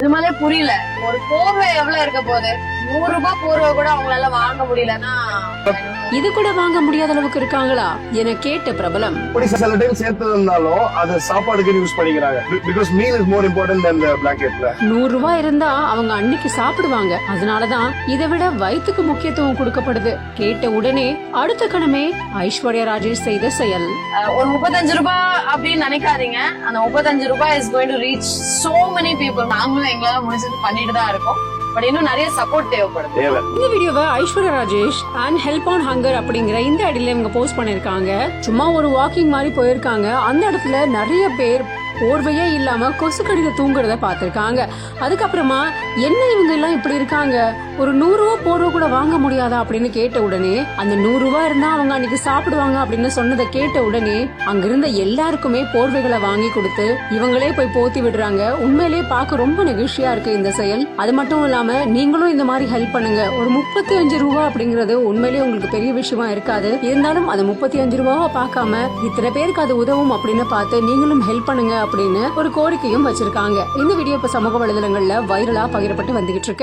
இது மாதிரி புரியல. ஒரு போர்வை எவ்வளவு இருக்க போகுது? 100 ரூபாய் போர்வை கூட அவங்களால வாங்க முடியலன்னா இது கூட வாங்க முடியாத அளவுக்கு இருக்காங்களா என கேட்ட பிரபலம். இப்படி சில டைம் சேர்த்து இருந்தாலும் அது சாப்பாடுக்கு யூஸ் பண்ணிக்கிறாங்க. Because meal is more important than the blanketல. 100 ரூபாய் இருந்தா அவங்க அன்னைக்கு சாப்பிடுவாங்க. அதனாலதான் இதை விட வயிற்றுக்கு முக்கியத்துவம் கொடுக்கப்படுது. கேட்ட உடனே அடுத்த கணமே ஐஸ்வர்யா ராஜேஷ் செய்த செயல். ஒரு 35 ரூபாய் அப்படின்னு நினைக்காதீங்க. அந்த 35 ரூபாய் is going to reach so many people. நாங்களும் எங்களால முடிஞ்சது பண்ணிட்டு தான் இருக்கோம். பட் இன்னும் நிறைய சப்போர்ட் தேவைப்படுது. இந்த வீடியோவை Aishwarya Rajesh and help on hunger அப்படிங்கிற இந்த ஐடியில இவங்க போஸ்ட் பண்ணிருக்காங்க. சும்மா ஒரு வாக்கிங் மாதிரி போயிருக்காங்க. அந்த இடத்துல நிறைய பேர் போர்வையே இல்லாம கொசுக்கடியில தூங்குறத பாத்திருக்காங்க. அதுக்கப்புறமா என்ன இவங்க எல்லாம் இப்படி இருக்காங்க, ஒரு 100 ரூபாய் போர்வை கூட வாங்க முடியாதா அப்படின்னு கேட்ட உடனே, அந்த 100 ரூபாய் இருந்தா அவங்க அன்னைக்கு சாப்பிடுவாங்க அப்படின்னு சொன்னதை கேட்ட உடனே அங்க இருந்த எல்லாருக்குமே போர்வைகளை வாங்கி கொடுத்து இவங்களே போய் போத்தி விடுறாங்க. உண்மையிலேயே பார்க்க ரொம்ப நெகிழ்ச்சியா இருக்கு இந்த செயல். அது மட்டும் இல்லாம நீங்களும் இந்த மாதிரி ஹெல்ப் பண்ணுங்க. ஒரு 35 ரூபாய் அப்படிங்கறது உண்மையிலேயே உங்களுக்கு பெரிய விஷயமா இருக்காது. இருந்தாலும் அந்த 35 ரூபாவை பார்க்காம இத்தனை பேருக்கு அது உதவும் அப்படின்னு பார்த்து நீங்களும் ஹெல்ப் பண்ணுங்க அப்படின்னு ஒரு கோரிக்கையும் வச்சிருக்காங்க. இந்த வீடியோ இப்ப சமூக வலைதளங்கள்ல வைரலா பகிரப்பட்டு வந்துகிட்டு இருக்கு.